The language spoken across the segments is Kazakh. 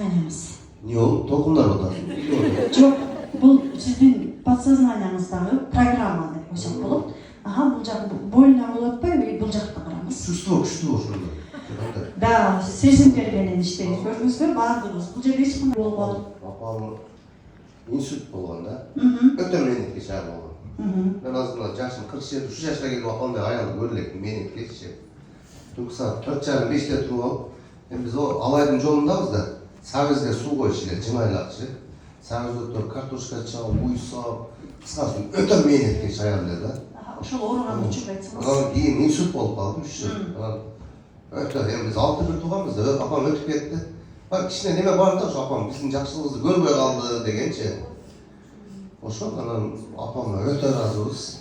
кайнамыз. Не ол? Толқындар одан. Жоқ, бұл сіздің подсознанияңыздағы программа деп қойсақ болады. Бұл жақ больно болады па, бұл жақты қарамыз. Чувство шундай. Да, сезімдермен іштейміз. Көрдіңіз бе, бардыңыз. Бұл жерде ешқандай болмады. Апамның инсульт болғанда, өте менетке шағы болған. Мен азынан жашым 47-3 жашқа келіп апамдай аялы көрілетін менетке ше. Түнгі сағат 4:30-5-те тұрып алып, біз алайдың жолындамыз да, сағызға су қойшы, жыңайлақ ше. Сағыз өтір, картошка чау, уй сап, қысқасын өте менетке шаямды да. Ошол ооруган учур айтсаңыз. Анан кийин инсульт болуп калды 3 жыл. Өтө, біз 6 бир тууганбыз да, апам өтүп кетти. Кичине неме бар да, апам биздин жакшылыгыбызды көрбөй калды дегенче. Ошол анан апама өтө ыраазыбыз.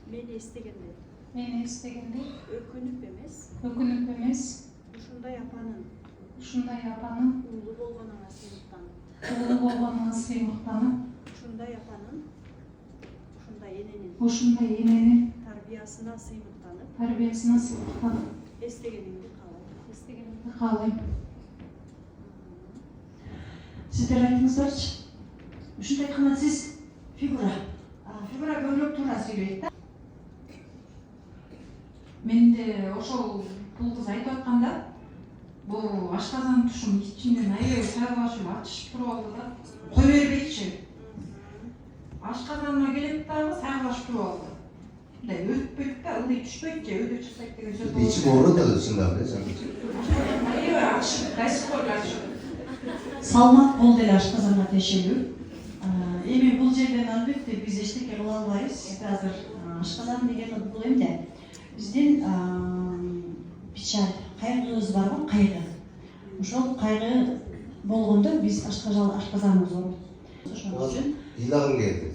Мени эстегенде. Мени эстегенде өкүнүп эмес. Ушундай апанын уулу болгонуна сыймыктанып. Ушундай апанын ушундай эненин тарбиясына сыймыктанып. Эстегенимди Эстегенимди каалайм. Сіздер айтыңыздарчы. Ушундай кана сиз фигура көбүрөөк туура сүйлөйт да. Менде ошол бул кыз айтып атканда, бул ашказан тушум ичинен аябай сайгашып ачышып туруп алды да. Кой бербейчи. Ашказанына келет дагы сайгашып туруп алды. Мындай өтпөйт да, ылдый түшпөйт же, өйдө чыкпайт деген сөз болот. Ичим ооруду да чындап эле. Аябай ачып, кайсыкор ачып. Салмак болду эле ашказанга тиешелүү. Эми бул жерден албетте биз эчтеке кыла албайбыз. Сиз азыр ашказан деген бул эмне? Биздин печаль, кайгыбыз барбы, кайгы. Ошол кайгы болгондо биз ашказаныбыз болот. Ошон үчүн Илагым келди.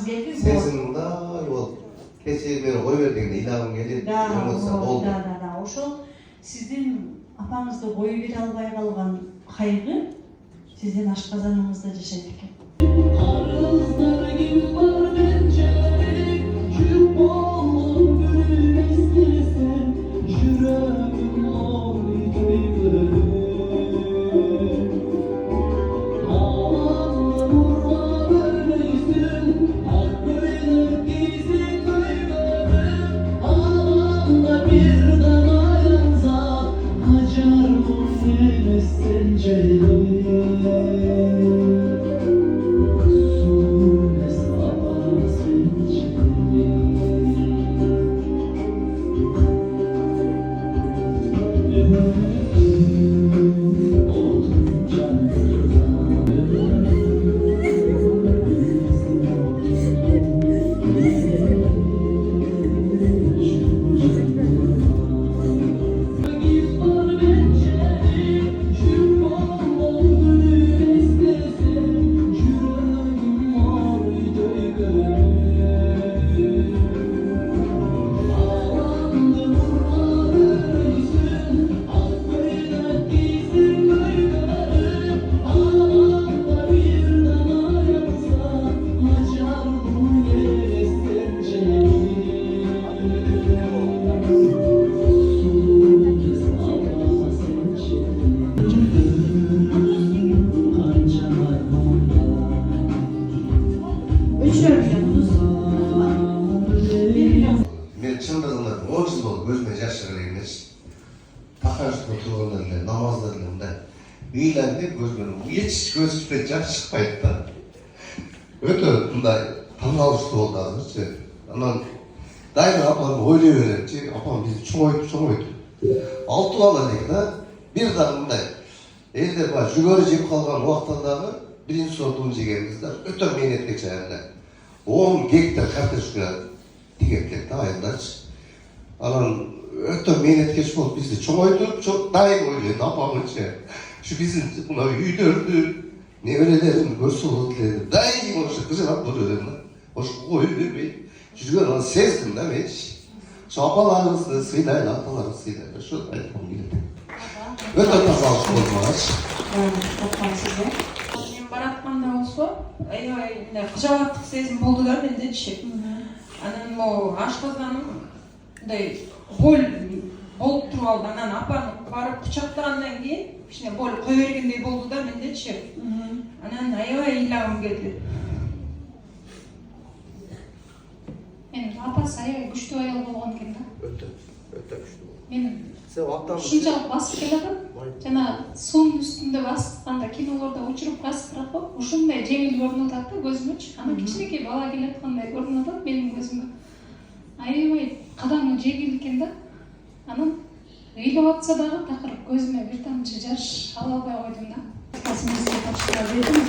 келди. Сезим мындай болуп, кечээ мени кой бер дегенде илагым келет. Эмоция болду. Да. Ошол сиздин апаңызды кое бере албай калган кайгы сиздин ашказаныңызда жашайт экен. Мен чындыгында 10 жыл болуп көзүмө жаш чыгара эмес. Такашта турганда эле намазда эле мындай ыйланып көзүмөн көзүмөн жаш чыкпайт да. Өтө мындай таң калыштуу болду азырчы. Анан дайыма апам ойлой беремчи, апам бизди чоңойтуп. 6 бала дейт да. Бир дагы мындай элдер бар жүгөрү жеп калган убакта дагы биринчи сортун жегенбиз да. Өтө менетке чаянда. 10 гектар картошка тигеп да айылдачы. Анан өтө менеткеч болуп бизди чоңойтуп, дайым ойлойт апамычы. Şu биздин мына үйдөрдү, неберелерин көрсө болот эле. Дайым ошо кыжырап көрөм да. Ошо коюп бербей жүргөн аны сездим да менчи. Ошо апаларыбызды сыйлайлы, аталарыбызды сыйлайлы. Ошо айткым келет. Өтө тазалык болду магачы. Мен баратканда болсо, аябай мындай кыжабаттык сезим болду да мендечи. Анан могу ашказаным мындай болуп туруп алды. Анан апам барып кучактагандан кийин кичине болуп кое бергендей болду да мендечи. Анан аябай ыйлагым келди. Менин апасы аябай күчтүү аял болгон экен да. Өтө күчтүү. Менин Сен аттан ушунчалык басып келатат. Жана суунун үстүндө басканда кинолордо учуруп басып го ушундай жеңил көрүнүп атат да көзүмөчү. Анан кичинекей бала келаткандай көрүнүп атат менин көзүмө. Аябай кадамы жеңил экен да. Анан ыйлап атса дагы такыр көзүмө бир тамчы жаш ала албай койдум да. Касымызды тапшыра бердім,